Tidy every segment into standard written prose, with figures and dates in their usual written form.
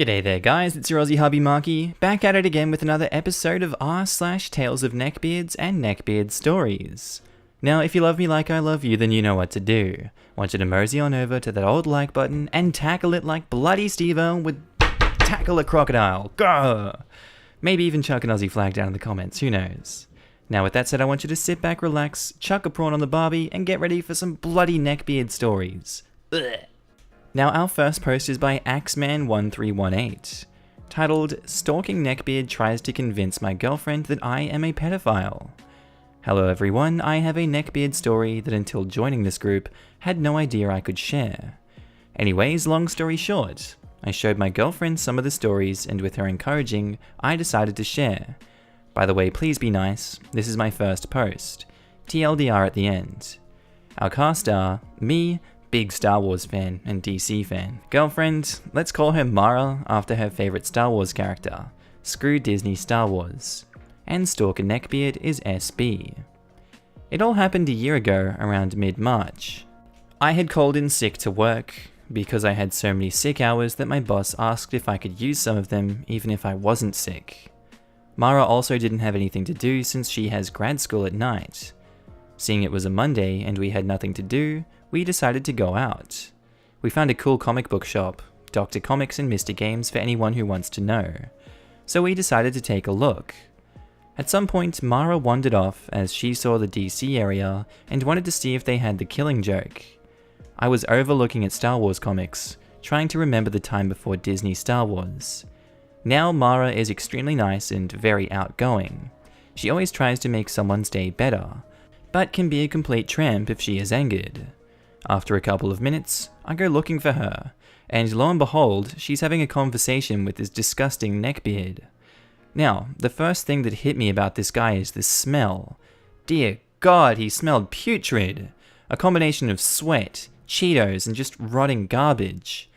G'day there guys, it's your Aussie Hubby Markee, back at it again with another episode of r/Tales of Neckbeards and Neckbeard Stories. Now if you love me like I love you, then you know what to do. I want you to mosey on over to that old like button and tackle it like bloody Steve-O would tackle a crocodile. Grr! Maybe even chuck an Aussie flag down in the comments, who knows. Now with that said, I want you to sit back, relax, chuck a prawn on the barbie, and get ready for some bloody Neckbeard stories. Ugh. Now our first post is by Axeman1318, titled, Stalking Neckbeard Tries to Convince My Girlfriend That I Am a Pedophile. Hello everyone, I have a Neckbeard story that until joining this group, had no idea I could share. Anyways, long story short, I showed my girlfriend some of the stories and with her encouraging, I decided to share. By the way, please be nice, this is my first post. TLDR at the end. Our cast are me, big Star Wars fan and DC fan. Girlfriend, let's call her Mara after her favourite Star Wars character. Screw Disney Star Wars. And Stalker Neckbeard is SB. It all happened a year ago, around mid-March. I had called in sick to work, because I had so many sick hours that my boss asked if I could use some of them even if I wasn't sick. Mara also didn't have anything to do since she has grad school at night. Seeing it was a Monday and we had nothing to do, we decided to go out. We found a cool comic book shop, Dr. Comics and Mr. Games for anyone who wants to know. So we decided to take a look. At some point, Mara wandered off as she saw the DC area and wanted to see if they had the Killing Joke. I was overlooking at Star Wars comics, trying to remember the time before Disney Star Wars. Now Mara is extremely nice and very outgoing. She always tries to make someone's day better, but can be a complete tramp if she is angered. After a couple of minutes, I go looking for her, and lo and behold, she's having a conversation with this disgusting Neckbeard. Now, the first thing that hit me about this guy is the smell. Dear God, he smelled putrid. A combination of sweat, Cheetos, and just rotting garbage.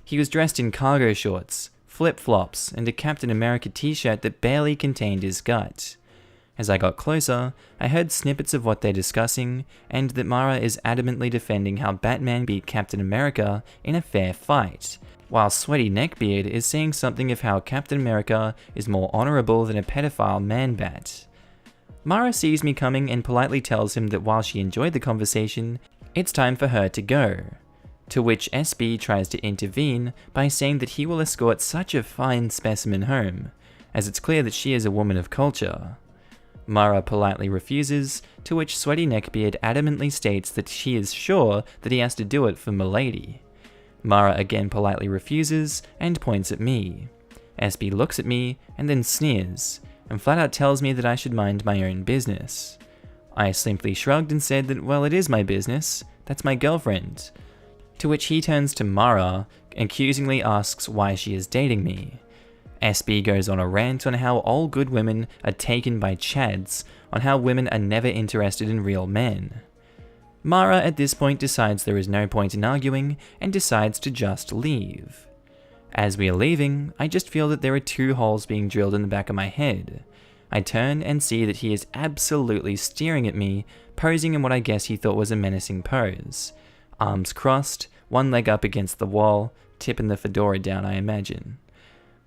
He was dressed in cargo shorts, flip-flops, and a Captain America t-shirt that barely contained his gut. As I got closer, I heard snippets of what they're discussing, and that Mara is adamantly defending how Batman beat Captain America in a fair fight, while Sweaty Neckbeard is saying something of how Captain America is more honorable than a pedophile man-bat. Mara sees me coming and politely tells him that while she enjoyed the conversation, it's time for her to go. To which SB tries to intervene by saying that he will escort such a fine specimen home, as it's clear that she is a woman of culture. Mara politely refuses, to which Sweaty Neckbeard adamantly states that she is sure that he has to do it for Milady. Mara again politely refuses and points at me. SB looks at me and then sneers, and flat out tells me that I should mind my own business. I simply shrugged and said that, well, it is my business, that's my girlfriend. To which he turns to Mara, accusingly asks why she is dating me. SB goes on a rant on how all good women are taken by chads, on how women are never interested in real men. Mara at this point decides there is no point in arguing and decides to just leave. As we are leaving, I just feel that there are two holes being drilled in the back of my head. I turn and see that he is absolutely staring at me, posing in what I guess he thought was a menacing pose. Arms crossed, one leg up against the wall, tipping the fedora down I imagine.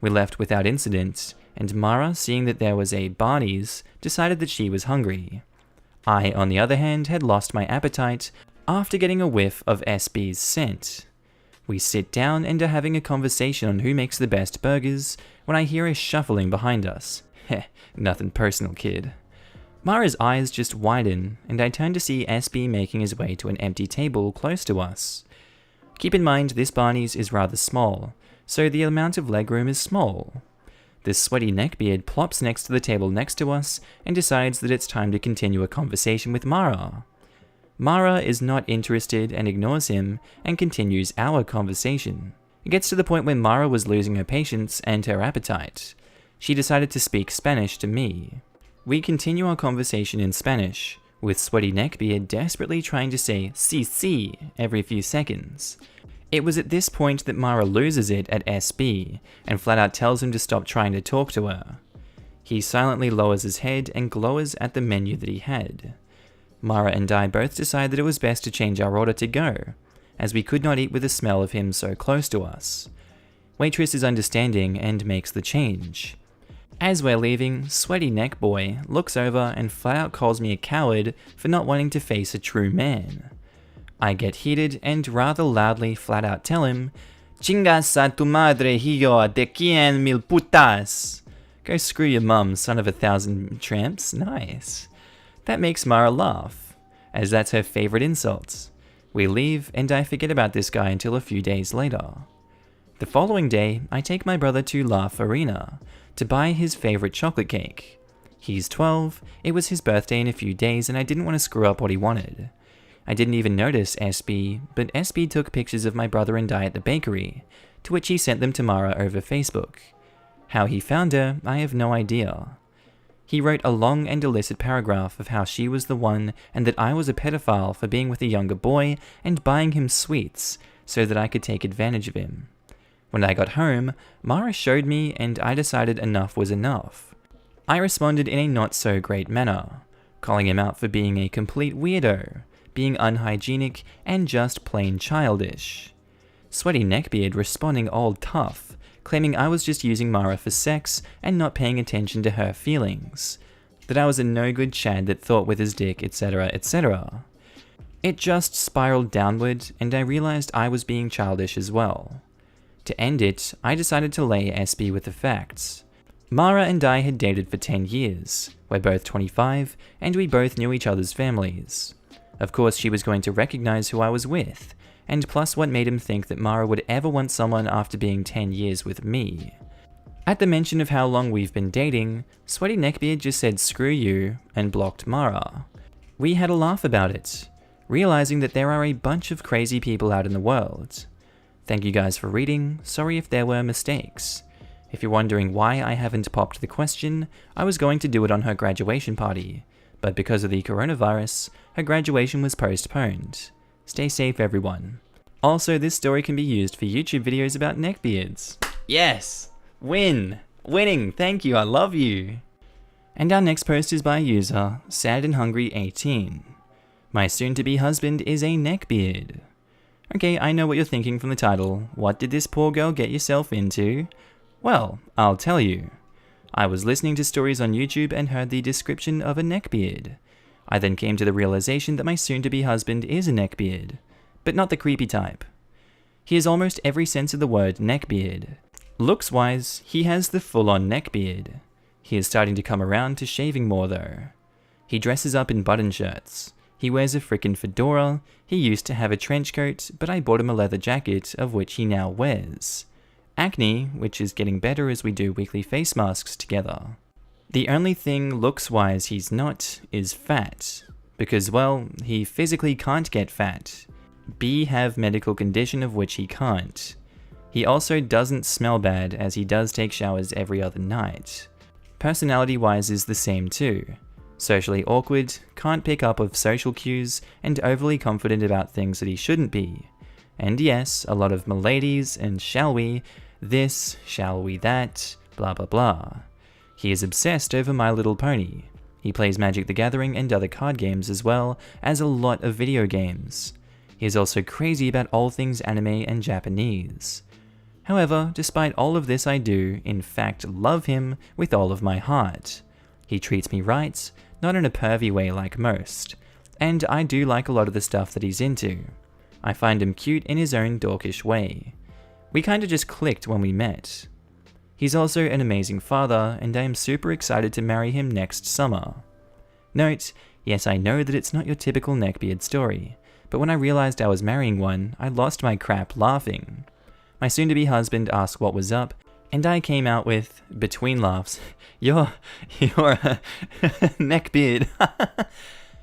We left without incident, and Mara, seeing that there was a Barney's, decided that she was hungry. I, on the other hand, had lost my appetite after getting a whiff of SB's scent. We sit down and are having a conversation on who makes the best burgers when I hear a shuffling behind us. Heh, nothing personal, kid. Mara's eyes just widen, and I turn to see SB making his way to an empty table close to us. Keep in mind this Barney's is rather small, so the amount of legroom is small. This Sweaty Neckbeard plops next to the table next to us and decides that it's time to continue a conversation with Mara. Mara is not interested and ignores him and continues our conversation. It gets to the point where Mara was losing her patience and her appetite. She decided to speak Spanish to me. We continue our conversation in Spanish, with Sweaty Neckbeard desperately trying to say "sí" every few seconds. It was at this point that Mara loses it at SB, and flat out tells him to stop trying to talk to her. He silently lowers his head and glowers at the menu that he had. Mara and I both decide that it was best to change our order to go, as we could not eat with the smell of him so close to us. Waitress is understanding and makes the change. As we're leaving, sweaty neck boy looks over and flat out calls me a coward for not wanting to face a true man. I get heated and rather loudly flat out tell him, "Chingas a tu madre, hijo de quien mil putas." Go screw your mum, son of 1,000 tramps. Nice. That makes Mara laugh, as that's her favorite insult. We leave and I forget about this guy until a few days later. The following day, I take my brother to La Farina to buy his favorite chocolate cake. He's 12, it was his birthday in a few days and I didn't want to screw up what he wanted. I didn't even notice SB, but SB took pictures of my brother and I at the bakery, to which he sent them to Mara over Facebook. How he found her, I have no idea. He wrote a long and illicit paragraph of how she was the one and that I was a pedophile for being with a younger boy and buying him sweets so that I could take advantage of him. When I got home, Mara showed me and I decided enough was enough. I responded in a not so great manner, calling him out for being a complete weirdo, being unhygienic and just plain childish. Sweaty Neckbeard responding all tough, claiming I was just using Mara for sex and not paying attention to her feelings, that I was a no good Chad that thought with his dick, etc, etc. It just spiraled downward and I realized I was being childish as well. To end it, I decided to lay SB with the facts. Mara and I had dated for 10 years, we're both 25, and we both knew each other's families. Of course she was going to recognize who I was with, and plus what made him think that Mara would ever want someone after being 10 years with me. At the mention of how long we've been dating, Sweaty Neckbeard just said screw you and blocked Mara. We had a laugh about it, realizing that there are a bunch of crazy people out in the world. Thank you guys for reading, sorry if there were mistakes. If you're wondering why I haven't popped the question, I was going to do it on her graduation party, but because of the coronavirus, her graduation was postponed. Stay safe everyone. Also, this story can be used for YouTube videos about neckbeards. Yes! Winning! Thank you, I love you! And our next post is by user Sad and Hungry 18. My soon-to-be husband is a neckbeard. Okay, I know what you're thinking from the title. What did this poor girl get yourself into? Well, I'll tell you. I was listening to stories on YouTube and heard the description of a neckbeard. I then came to the realization that my soon-to-be husband is a neckbeard, but not the creepy type. He has almost every sense of the word neckbeard. Looks-wise, he has the full-on neckbeard. He is starting to come around to shaving more though. He dresses up in button shirts. He wears a frickin' fedora, he used to have a trench coat, but I bought him a leather jacket, of which he now wears. Acne, which is getting better as we do weekly face masks together. The only thing looks-wise he's not is fat, because well, he physically can't get fat. B have medical condition of which he can't. He also doesn't smell bad as he does take showers every other night. Personality-wise is the same too. Socially awkward, can't pick up of social cues, and overly confident about things that he shouldn't be. And yes, a lot of m'ladies and shall we this, shall we that, blah blah blah. He is obsessed over My Little Pony. He plays Magic the Gathering and other card games as well as a lot of video games. He is also crazy about all things anime and Japanese. However, despite all of this I do, in fact, love him with all of my heart. He treats me right, not in a pervy way like most, and I do like a lot of the stuff that he's into. I find him cute in his own dorkish way. We kinda just clicked when we met. He's also an amazing father, and I am super excited to marry him next summer. Note, yes I know that it's not your typical neckbeard story, but when I realized I was marrying one, I lost my crap laughing. My soon-to-be husband asked what was up, and I came out with, between laughs, you're a neckbeard.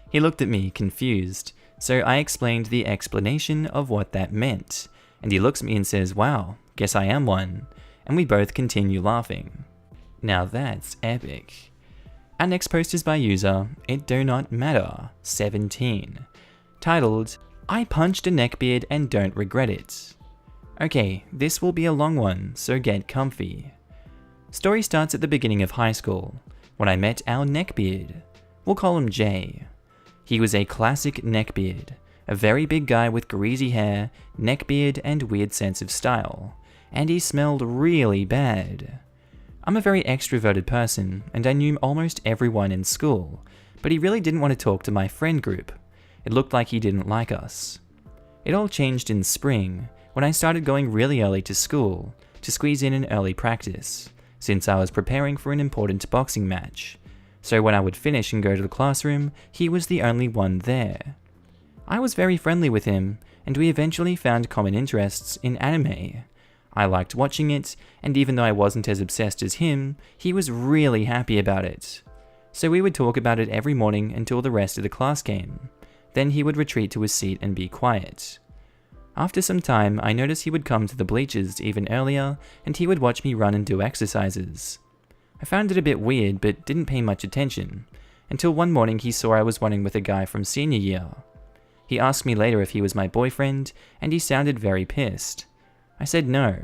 He looked at me, confused, so I explained the explanation of what that meant, and he looks at me and says, wow, guess I am one, and we both continue laughing. Now that's epic. Our next post is by user, It Do Not Matter, 17, titled, I punched a neckbeard and don't regret it. Okay, this will be a long one, so get comfy. Story starts at the beginning of high school, when I met our neckbeard. We'll call him Jay. He was a classic neckbeard, a very big guy with greasy hair, neckbeard, and weird sense of style, and he smelled really bad. I'm a very extroverted person, and I knew almost everyone in school, but he really didn't want to talk to my friend group. It looked like he didn't like us. It all changed in spring, when I started going really early to school, to squeeze in an early practice, since I was preparing for an important boxing match. So when I would finish and go to the classroom, he was the only one there. I was very friendly with him, and we eventually found common interests in anime. I liked watching it, and even though I wasn't as obsessed as him, he was really happy about it. So we would talk about it every morning until the rest of the class came. Then he would retreat to his seat and be quiet. After some time, I noticed he would come to the bleachers even earlier, and he would watch me run and do exercises. I found it a bit weird, but didn't pay much attention, until one morning he saw I was running with a guy from senior year. He asked me later if he was my boyfriend, and he sounded very pissed. I said no.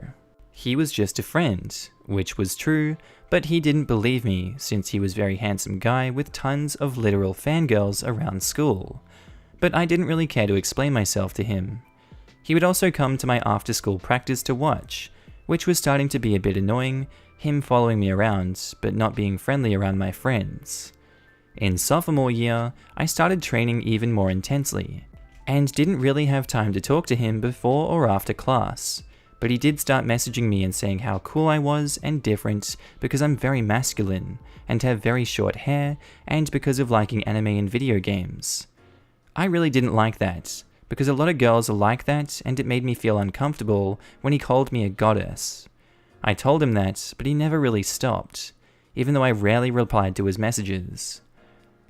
He was just a friend, which was true, but he didn't believe me since he was a very handsome guy with tons of literal fangirls around school. But I didn't really care to explain myself to him. He would also come to my after-school practice to watch, which was starting to be a bit annoying, him following me around, but not being friendly around my friends. In sophomore year, I started training even more intensely, and didn't really have time to talk to him before or after class, but he did start messaging me and saying how cool I was and different because I'm very masculine, and have very short hair, and because of liking anime and video games. I really didn't like that, because a lot of girls are like that, and it made me feel uncomfortable when he called me a goddess. I told him that, but he never really stopped, even though I rarely replied to his messages.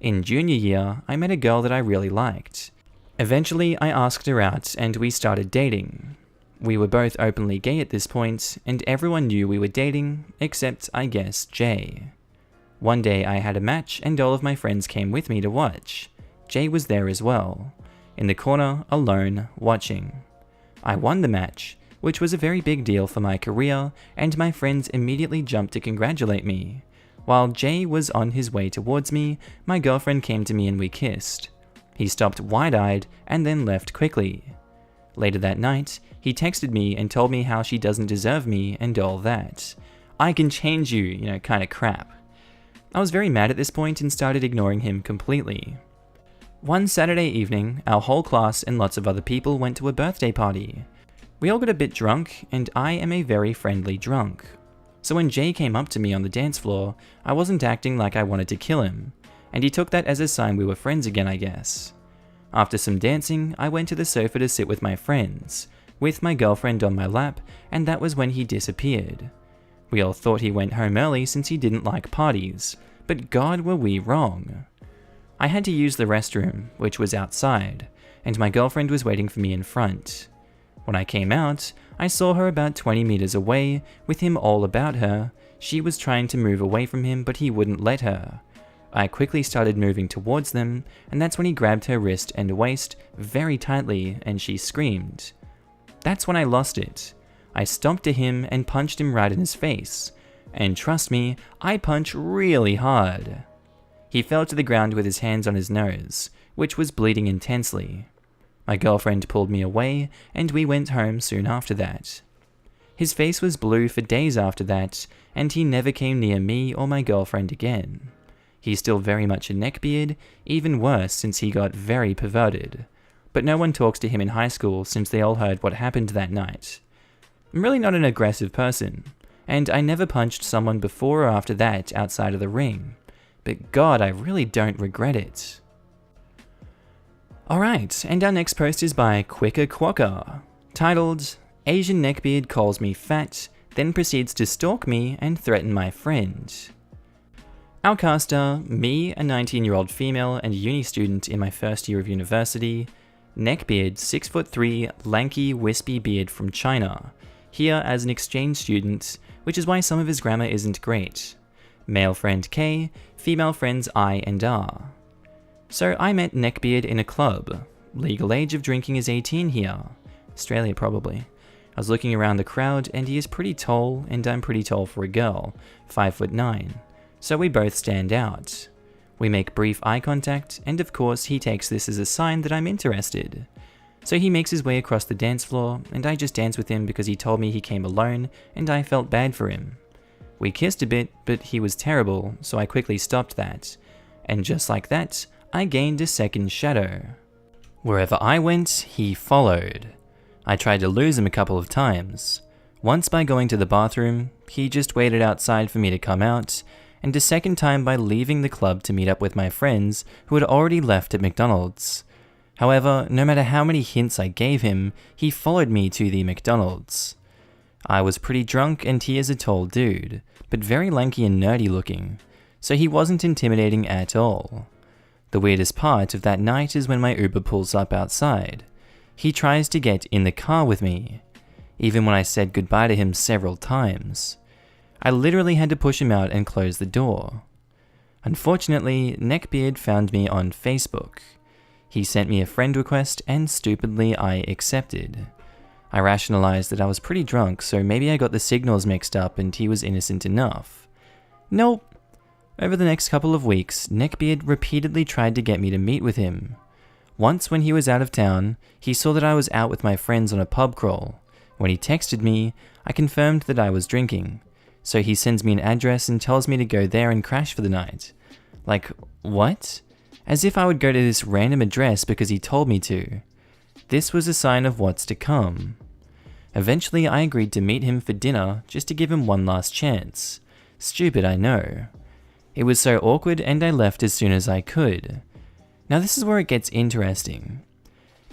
In junior year, I met a girl that I really liked. Eventually, I asked her out, and we started dating. We were both openly gay at this point, and everyone knew we were dating, except, I guess, Jay. One day I had a match, and all of my friends came with me to watch. Jay was there as well, in the corner, alone, watching. I won the match, which was a very big deal for my career, and my friends immediately jumped to congratulate me. While Jay was on his way towards me, my girlfriend came to me and we kissed. He stopped wide-eyed and then left quickly. Later that night, he texted me and told me how she doesn't deserve me and all that. I can change you, kind of crap. I was very mad at this point and started ignoring him completely. One Saturday evening, our whole class and lots of other people went to a birthday party. We all got a bit drunk, and I am a very friendly drunk. So when Jay came up to me on the dance floor, I wasn't acting like I wanted to kill him, and he took that as a sign we were friends again, I guess. After some dancing, I went to the sofa to sit with my friends, with my girlfriend on my lap, and that was when he disappeared. We all thought he went home early since he didn't like parties, but God were we wrong. I had to use the restroom, which was outside, and my girlfriend was waiting for me in front. When I came out, I saw her about 20 meters away, with him all about her. She was trying to move away from him, but he wouldn't let her. I quickly started moving towards them, and that's when he grabbed her wrist and waist very tightly, and she screamed. That's when I lost it. I stomped to him and punched him right in his face. And trust me, I punch really hard. He fell to the ground with his hands on his nose, which was bleeding intensely. My girlfriend pulled me away, and we went home soon after that. His face was blue for days after that, and he never came near me or my girlfriend again. He's still very much a neckbeard, even worse since he got very perverted. But no one talks to him in high school since they all heard what happened that night. I'm really not an aggressive person, and I never punched someone before or after that outside of the ring. But God, I really don't regret it. Alright, and our next post is by Quicker Quokka, titled, Asian Neckbeard calls me fat, then proceeds to stalk me and threaten my friend. Our cast are me, a 19-year-old female and uni student in my first year of university, Neckbeard, 6'3", lanky, wispy beard from China, here as an exchange student, which is why some of his grammar isn't great. Male friend K, female friends I and R. So I met Neckbeard in a club. Legal age of drinking is 18 here. Australia probably. I was looking around the crowd and he is pretty tall, and I'm pretty tall for a girl, 5'9". So we both stand out. We make brief eye contact, and of course he takes this as a sign that I'm interested. So he makes his way across the dance floor, and I just dance with him because he told me he came alone, and I felt bad for him. We kissed a bit, but he was terrible, so I quickly stopped that. And just like that, I gained a second shadow. Wherever I went, he followed. I tried to lose him a couple of times. Once by going to the bathroom, he just waited outside for me to come out, and a second time by leaving the club to meet up with my friends who had already left at McDonald's. However, no matter how many hints I gave him, he followed me to the McDonald's. I was pretty drunk and he is a tall dude, but very lanky and nerdy looking, so he wasn't intimidating at all. The weirdest part of that night is when my Uber pulls up outside. He tries to get in the car with me, even when I said goodbye to him several times. I literally had to push him out and close the door. Unfortunately, Neckbeard found me on Facebook. He sent me a friend request and stupidly I accepted. I rationalized that I was pretty drunk, so maybe I got the signals mixed up and he was innocent enough. Nope. Over the next couple of weeks, Neckbeard repeatedly tried to get me to meet with him. Once when he was out of town, he saw that I was out with my friends on a pub crawl. When he texted me, I confirmed that I was drinking. So he sends me an address and tells me to go there and crash for the night. Like, what? As if I would go to this random address because he told me to. This was a sign of what's to come. Eventually I agreed to meet him for dinner just to give him one last chance. Stupid, I know. It was so awkward and I left as soon as I could. Now this is where it gets interesting.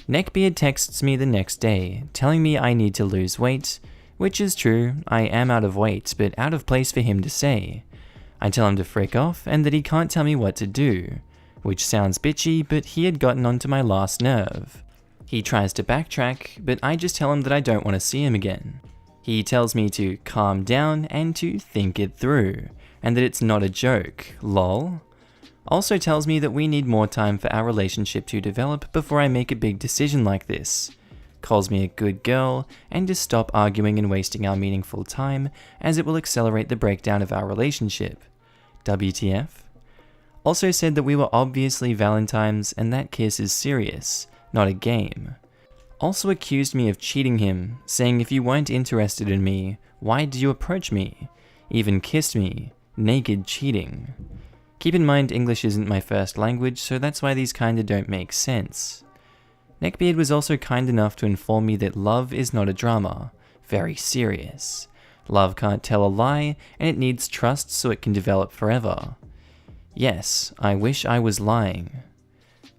Neckbeard texts me the next day, telling me I need to lose weight, which is true, I am out of weight, but out of place for him to say. I tell him to frick off and that he can't tell me what to do, which sounds bitchy, but he had gotten onto my last nerve. He tries to backtrack, but I just tell him that I don't want to see him again. He tells me to calm down and to think it through, and that it's not a joke, lol. Also tells me that we need more time for our relationship to develop before I make a big decision like this. Calls me a good girl, and to stop arguing and wasting our meaningful time, as it will accelerate the breakdown of our relationship. WTF? Also said that we were obviously Valentines and that kiss is serious, not a game. Also accused me of cheating him, saying if you weren't interested in me, why did you approach me? Even kissed me. Naked cheating. Keep in mind English isn't my first language, so that's why these kinda don't make sense. Neckbeard was also kind enough to inform me that love is not a drama. Very serious. Love can't tell a lie, and it needs trust so it can develop forever. Yes, I wish I was lying.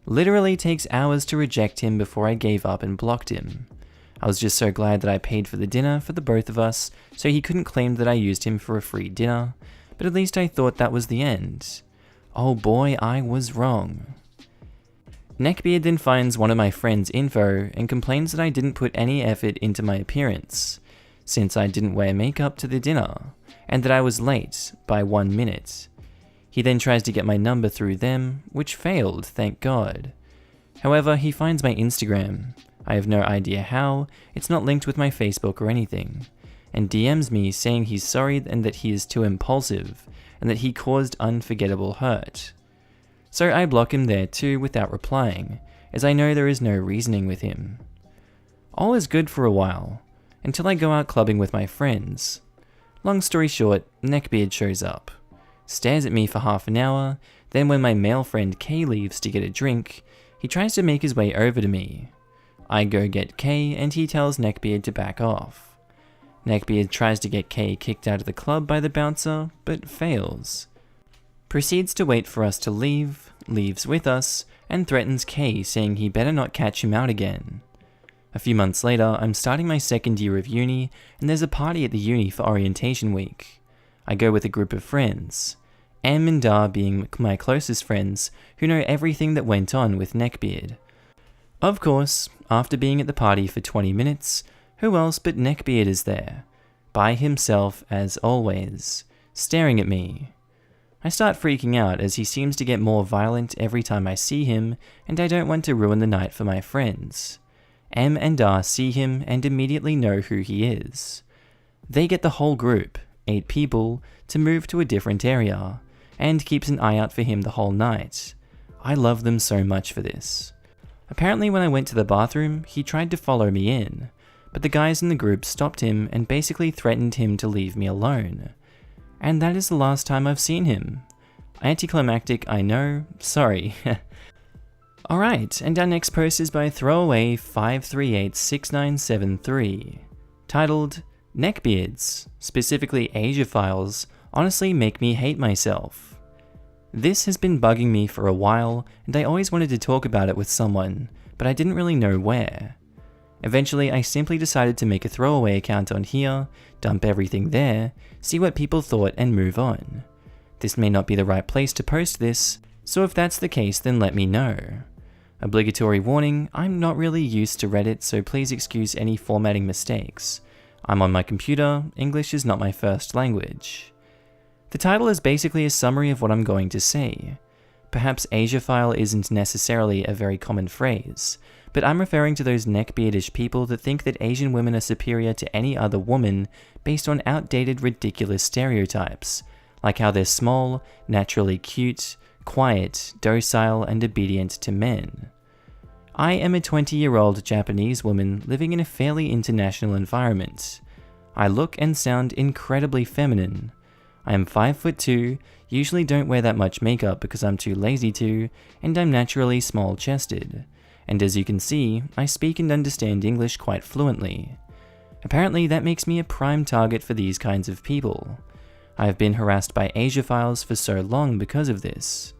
Literally takes hours to reject him before I gave up and blocked him. I was just so glad that I paid for the dinner for the both of us, so he couldn't claim that I used him for a free dinner, but at least I thought that was the end. Oh boy, I was wrong. Neckbeard then finds one of my friends' info and complains that I didn't put any effort into my appearance, since I didn't wear makeup to the dinner, and that I was late by 1 minute. He then tries to get my number through them, which failed, thank God. However, he finds my Instagram. I have no idea how, it's not linked with my Facebook or anything, and DMs me saying he's sorry and that he is too impulsive, and that he caused unforgettable hurt. So I block him there too without replying, as I know there is no reasoning with him. All is good for a while, until I go out clubbing with my friends. Long story short, Neckbeard shows up, stares at me for half an hour, then when my male friend Kay leaves to get a drink, he tries to make his way over to me. I go get Kay and he tells Neckbeard to back off. Neckbeard tries to get Kay kicked out of the club by the bouncer, but fails. Proceeds to wait for us to leave, leaves with us, and threatens Kay saying he better not catch him out again. A few months later, I'm starting my second year of uni, and there's a party at the uni for orientation week. I go with a group of friends, Em and Dar being my closest friends who know everything that went on with Neckbeard. Of course, after being at the party for 20 minutes, who else but Neckbeard is there, by himself as always, staring at me. I start freaking out as he seems to get more violent every time I see him, and I don't want to ruin the night for my friends. Em and Dar see him and immediately know who he is. They get the whole group, 8 people, to move to a different area, and keeps an eye out for him the whole night. I love them so much for this. Apparently when I went to the bathroom, he tried to follow me in, but the guys in the group stopped him and basically threatened him to leave me alone. And that is the last time I've seen him. Anticlimactic, I know, sorry. Alright, and our next post is by Throwaway5386973, titled, Neckbeards, specifically Asiaphiles, honestly make me hate myself. This has been bugging me for a while, and I always wanted to talk about it with someone, but I didn't really know where. Eventually, I simply decided to make a throwaway account on here, dump everything there, see what people thought and move on. This may not be the right place to post this, so if that's the case then let me know. Obligatory warning, I'm not really used to Reddit, so please excuse any formatting mistakes. I'm on my computer, English is not my first language. The title is basically a summary of what I'm going to say. Perhaps Asiaphile isn't necessarily a very common phrase, but I'm referring to those neckbeardish people that think that Asian women are superior to any other woman based on outdated, ridiculous stereotypes, like how they're small, naturally cute, quiet, docile, and obedient to men. I am a 20-year-old Japanese woman living in a fairly international environment. I look and sound incredibly feminine. I am 5'2", usually don't wear that much makeup because I'm too lazy to, and I'm naturally small-chested. And as you can see, I speak and understand English quite fluently. Apparently that makes me a prime target for these kinds of people. I have been harassed by Asiaphiles for so long because of this.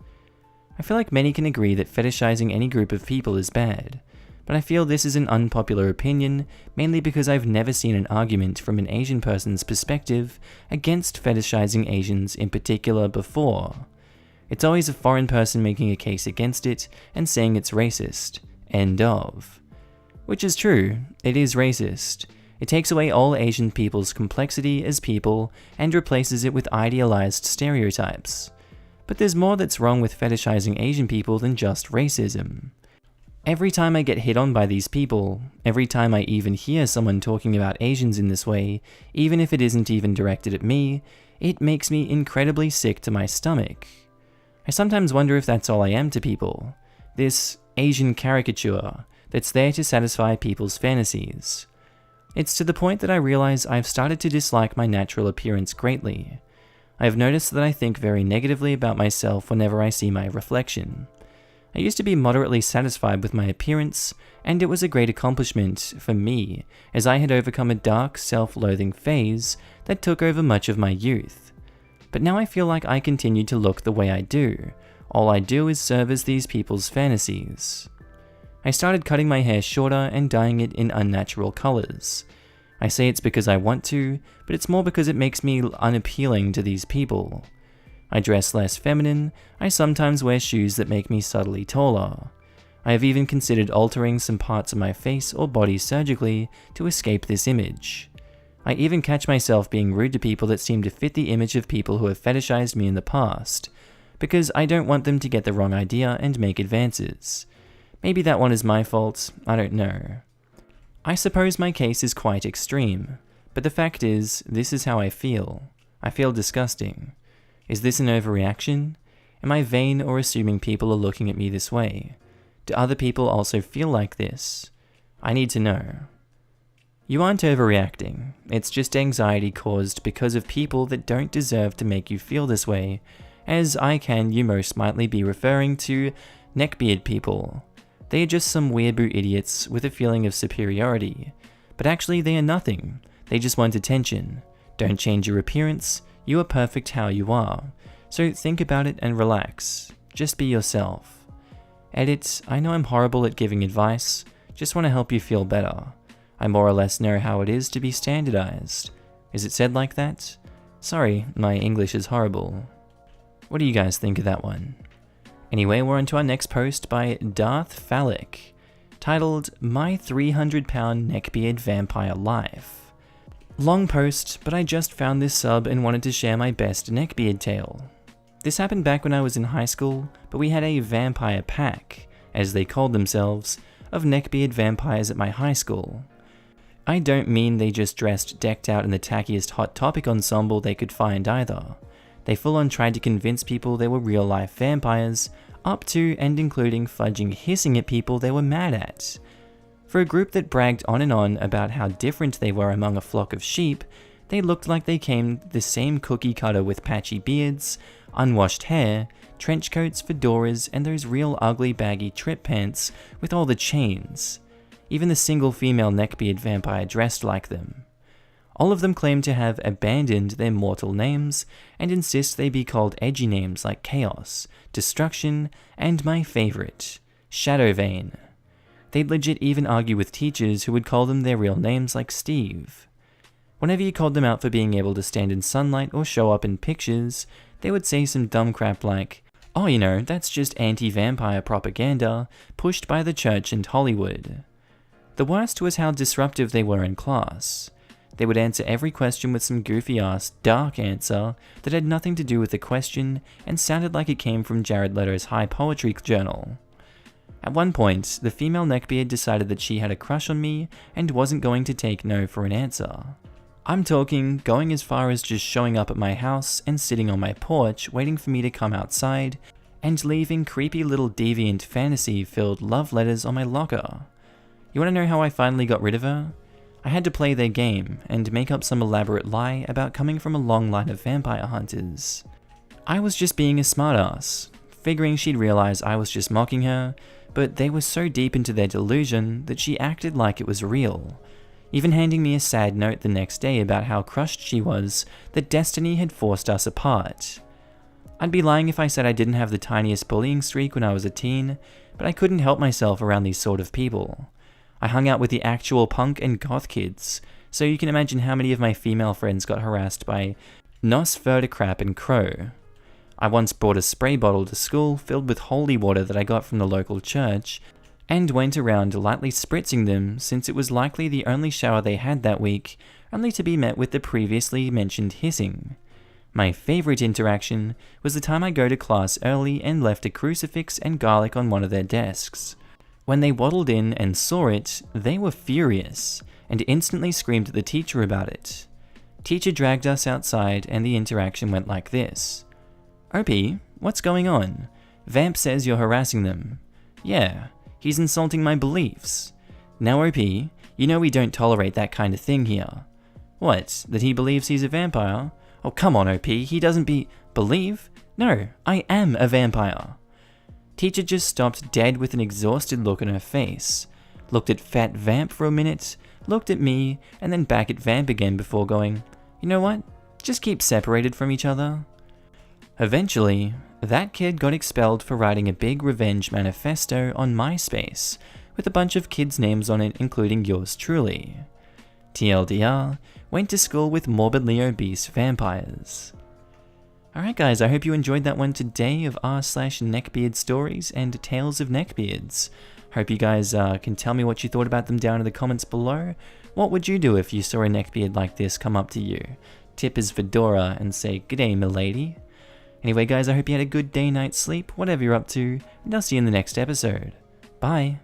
I feel like many can agree that fetishizing any group of people is bad, but I feel this is an unpopular opinion, mainly because I've never seen an argument from an Asian person's perspective against fetishizing Asians in particular before. It's always a foreign person making a case against it and saying it's racist. End of. Which is true, it is racist. It takes away all Asian people's complexity as people and replaces it with idealized stereotypes. But there's more that's wrong with fetishizing Asian people than just racism. Every time I get hit on by these people, every time I even hear someone talking about Asians in this way, even if it isn't even directed at me, it makes me incredibly sick to my stomach. I sometimes wonder if that's all I am to people. This Asian caricature that's there to satisfy people's fantasies. It's to the point that I realize I've started to dislike my natural appearance greatly. I have noticed that I think very negatively about myself whenever I see my reflection. I used to be moderately satisfied with my appearance, and it was a great accomplishment for me, as I had overcome a dark, self-loathing phase that took over much of my youth. But now I feel like I continue to look the way I do. All I do is serve as these people's fantasies. I started cutting my hair shorter and dyeing it in unnatural colors. I say it's because I want to, but it's more because it makes me unappealing to these people. I dress less feminine, I sometimes wear shoes that make me subtly taller. I have even considered altering some parts of my face or body surgically to escape this image. I even catch myself being rude to people that seem to fit the image of people who have fetishized me in the past, because I don't want them to get the wrong idea and make advances. Maybe that one is my fault, I don't know. I suppose my case is quite extreme, but the fact is, this is how I feel. I feel disgusting. Is this an overreaction? Am I vain or assuming people are looking at me this way? Do other people also feel like this? I need to know. You aren't overreacting. It's just anxiety caused because of people that don't deserve to make you feel this way, as you most likely be referring to neckbeard people. They are just some weeaboo idiots with a feeling of superiority, but actually they are nothing. They just want attention. Don't change your appearance. You are perfect how you are. So think about it and relax. Just be yourself. Edit, I know I'm horrible at giving advice. Just want to help you feel better. I more or less know how it is to be standardized. Is it said like that? Sorry, my English is horrible. What do you guys think of that one? Anyway, we're on to our next post by Darth Phallic, titled My 300-Pound Neckbeard Vampire Life. Long post, but I just found this sub and wanted to share my best neckbeard tale. This happened back when I was in high school, but we had a vampire pack, as they called themselves, of neckbeard vampires at my high school. I don't mean they just dressed decked out in the tackiest Hot Topic ensemble they could find either. They full on tried to convince people they were real life vampires, up to and including fudging hissing at people they were mad at. For a group that bragged on and on about how different they were among a flock of sheep, they looked like they came the same cookie cutter with patchy beards, unwashed hair, trench coats, fedoras, and those real ugly baggy trip pants with all the chains. Even the single female neckbeard vampire dressed like them. All of them claim to have abandoned their mortal names and insist they be called edgy names like Chaos, Destruction, and my favorite, Shadowvein. They'd legit even argue with teachers who would call them their real names like Steve. Whenever you called them out for being able to stand in sunlight or show up in pictures, they would say some dumb crap like, "Oh, you know, that's just anti-vampire propaganda pushed by the church and Hollywood." The worst was how disruptive they were in class. They would answer every question with some goofy-ass, dark answer that had nothing to do with the question and sounded like it came from Jared Leto's High Poetry Journal. At one point, the female neckbeard decided that she had a crush on me and wasn't going to take no for an answer. I'm talking going as far as just showing up at my house and sitting on my porch waiting for me to come outside and leaving creepy little deviant fantasy-filled love letters on my locker. You want to know how I finally got rid of her? I had to play their game and make up some elaborate lie about coming from a long line of vampire hunters. I was just being a smartass, figuring she'd realize I was just mocking her, but they were so deep into their delusion that she acted like it was real, even handing me a sad note the next day about how crushed she was that destiny had forced us apart. I'd be lying if I said I didn't have the tiniest bullying streak when I was a teen, but I couldn't help myself around these sort of people. I hung out with the actual punk and goth kids, so you can imagine how many of my female friends got harassed by Nos Crap and Crow. I once brought a spray bottle to school filled with holy water that I got from the local church, and went around lightly spritzing them since it was likely the only shower they had that week, only to be met with the previously mentioned hissing. My favourite interaction was the time I go to class early and left a crucifix and garlic on one of their desks. When they waddled in and saw it, they were furious, and instantly screamed at the teacher about it. Teacher dragged us outside and the interaction went like this. "OP, what's going on? Vamp says you're harassing them." "Yeah, he's insulting my beliefs." "Now OP, you know we don't tolerate that kind of thing here." "What, that he believes he's a vampire?" "Oh come on OP, he doesn't believe? No, I am a vampire." Teacher just stopped dead with an exhausted look on her face, looked at Fat Vamp for a minute, looked at me, and then back at Vamp again before going, "You know what? Just keep separated from each other." Eventually, that kid got expelled for writing a big revenge manifesto on MySpace, with a bunch of kids' names on it including yours truly. TLDR, went to school with morbidly obese vampires. Alright guys, I hope you enjoyed that one today of r/Neckbeard stories and tales of neckbeards. Hope you guys can tell me what you thought about them down in the comments below. What would you do if you saw a neckbeard like this come up to you, tip his fedora and say, "G'day milady"? Anyway guys, I hope you had a good day, night sleep, whatever you're up to, and I'll see you in the next episode. Bye!